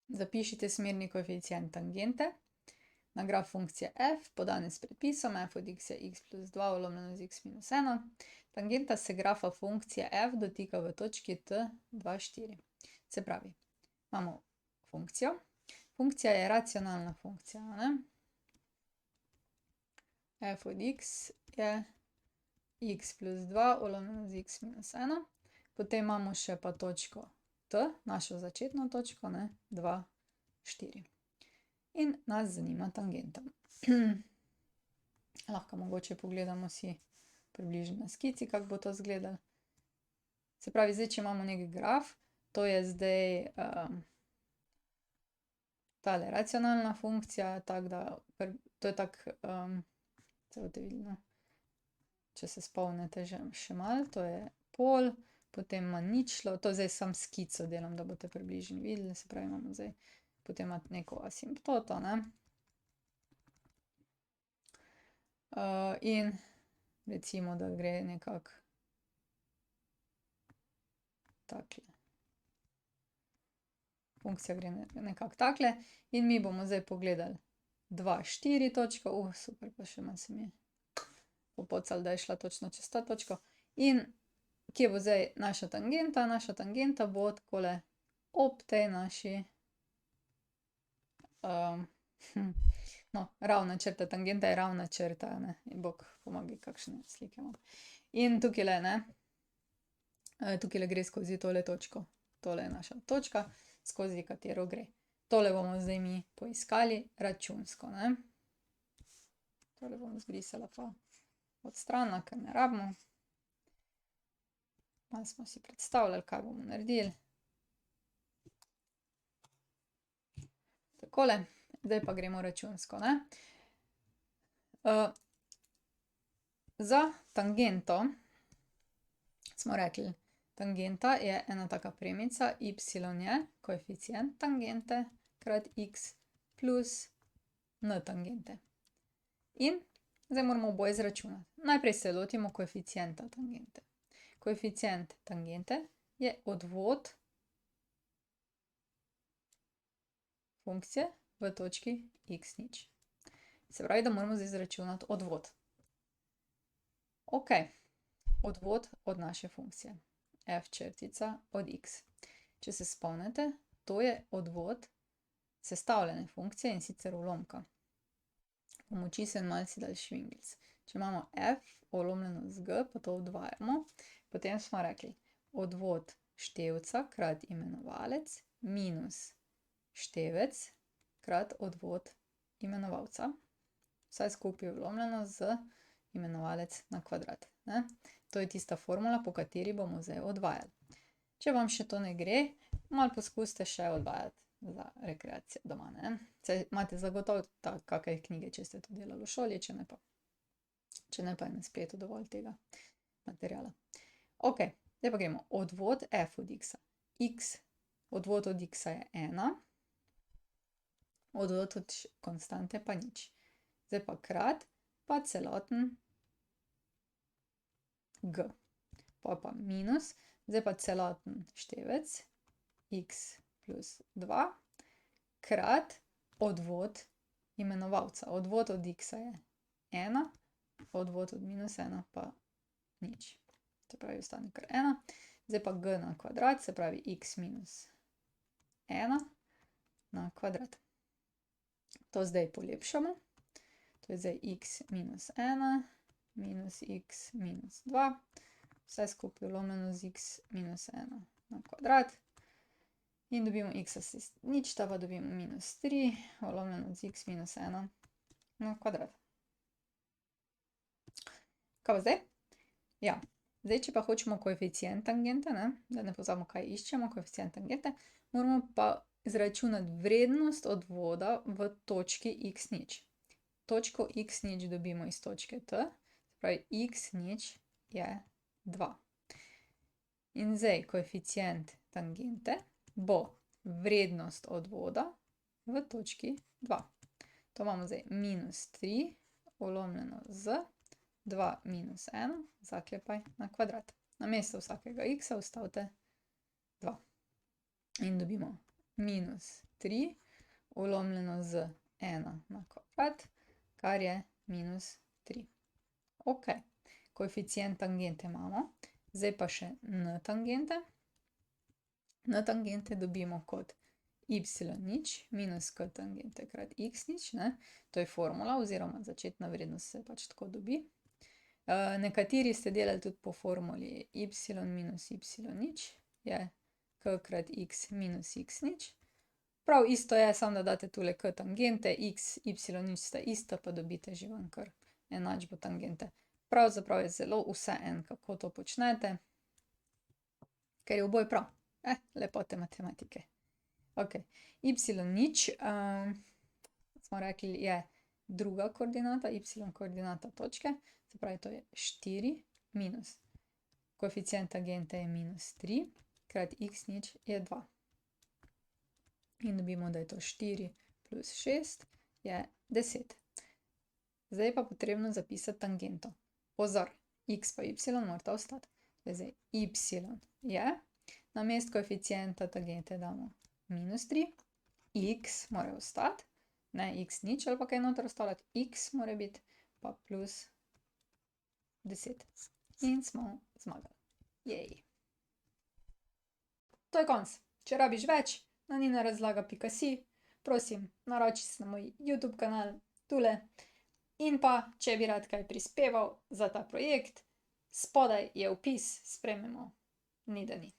Zapišite smerni koeficient tangente na graf funkcije f, podane s predpisom f od x je x plus 2 ulomljeno z x minus 1. Tangenta se grafa funkcije f dotika v točki t 2, 4. Se pravi, imamo funkcijo. Funkcija je racionalna funkcija, ne? F od x je x plus 2 ulomljeno z x minus 1. Potem imamo še pa točko t, našo začetno točko, ne? 2, 4. In nas zanima tangenta. Lahko mogoče pogledamo si približno na skici, kako bo to izgledalo. Se pravi, zdaj, če imamo nek graf, to je zdaj tale racionalna funkcija, tako da, to je tako, se boste videli, no. Če se spomnite še malo, to je pol, potem ima ničlo, to zdaj samo skico delam, da boste približno videli, se pravi, imamo zdaj, potem ima neko asimptoto, ne. In recimo, da gre nekako takle. Funkcija gre nekako takle in mi bomo zdaj pogledali 2, 4 točko, super, pa še malo se mi je popocalo, da je šla točno čez to točko. In kje bo zdaj naša tangenta? Naša tangenta bo takole ob tej naši, no, ravna črta, tangenta je ravna črta, ne, bog pomagaj, kakšne slike imam. In tukajle, ne, tukajle gre skozi tole točko, tole je naša točka, skozi katero gre. Tole bomo zdaj mi poiskali računsko, ne. Tole bom zbrisala pa odstranila, ker ne rabimo. Malo smo si predstavljali, kaj bomo naredili. Takole, zdaj pa gremo računsko, ne. Za tangento smo rekli, tangenta je ena taka premica, y je koeficient tangente krat x plus n tangente. In zdaj moramo oboje izračunati. Najprej se lotimo koeficienta tangente. Koeficient tangente je odvod funkcije v točki x nič. Se pravi, da moramo zdaj izračunati odvod. Okej, odvod od naše funkcije f črtica od x. Če se spomnite, to je odvod sestavljene funkcije, in sicer ulomka. Pomoči se malce dali švingec. Če imamo f ulomljeno z g, pa to odvajamo, potem smo rekli odvod števca krat imenovalec minus števec krat odvod imenovalca. Vse skupaj ulomljeno z imenovalec na kvadrat, ne. To je tista formula, po kateri bomo zdaj odvajali. Če vam še to ne gre, malo poskusite še odvajati za rekreacijo doma, ne. Saj imate zagotovo kake knjige, če ste to delali v šoli, če ne pa je na spletu dovolj tega materiala. Okej, zdaj pa gremo. Odvod f od x. Odvod od x je 1, odvod od konstante pa nič. Zdaj pa krat, pa celoten g. Pol pa minus, zdaj pa celoten števec x plus 2 krat odvod imenovalca. Odvod od x je 1, odvod od minus 1 pa nič. Se pravi, ostane kar 1. Zdaj pa g na kvadrat, se pravi x minus 1 na kvadrat. To zdaj polepšamo. To je zdaj x minus 1 minus x minus 2. Vse skupaj ulomljeno z x minus 1 na kvadrat. In dobimo x nič, ta pa dobimo minus 3 ulomljeno z x minus 1 na kvadrat. Kaj pa zdaj? Ja, zdaj, če pa hočemo koeficient tangente, ne, da ne pozabimo, kaj iščemo, koeficient tangente, moramo pa izračunati vrednost odvoda v točki x nič. Točko x nič dobimo iz točke t, se pravi, x nič je 2. In zdaj koeficient tangente bo vrednost odvoda v točki 2. To imamo zdaj minus 3 ulomljeno z 2 minus 1, zaklepaj na kvadrat. Namesto vsakega x-a vstavite 2. In dobimo minus 3 ulomljeno z 1 na kvadrat, kar je minus 3. Ok, koeficient tangente imamo, zdaj pa še n tangente. N tangente dobimo kot y0 minus k tangente krat x0, ne? To je formula oziroma začetna vrednost se pač tako dobi. Nekateri ste delali tudi po formuli y minus y0 je k krat x minus x0. Prav isto je, samo da date tule k tangente, x, y0 sta ista, pa dobite že ven kar enačbo tangente. Pravzaprav je zelo vseeno, kako to počnete, ker je oboje prav. Lepote matematike. Ok, y0, smo rekli, je druga koordinata, y koordinata točke, se pravi, to je 4 minus. Koeficient tangente je minus 3, krat x0 je 2. In dobimo, da je to 4 plus 6 je 10. Zdaj pa potrebno zapisati tangento. Pozor, x pa y morata ostati. Zdaj, y je, namesto koeficienta tangente damo minus 3, x mora ostati, ne x0 ali pa kaj noter ostavljati, x mora biti pa plus 10. In smo zmagali. Jej. To je konc. Če rabiš več, na ninarazlaga.si, prosim, naroči se na moj YouTube kanal, tule. In pa, če bi rad kaj prispeval za ta projekt, spodaj je opis, sprejmemo, ni da ni.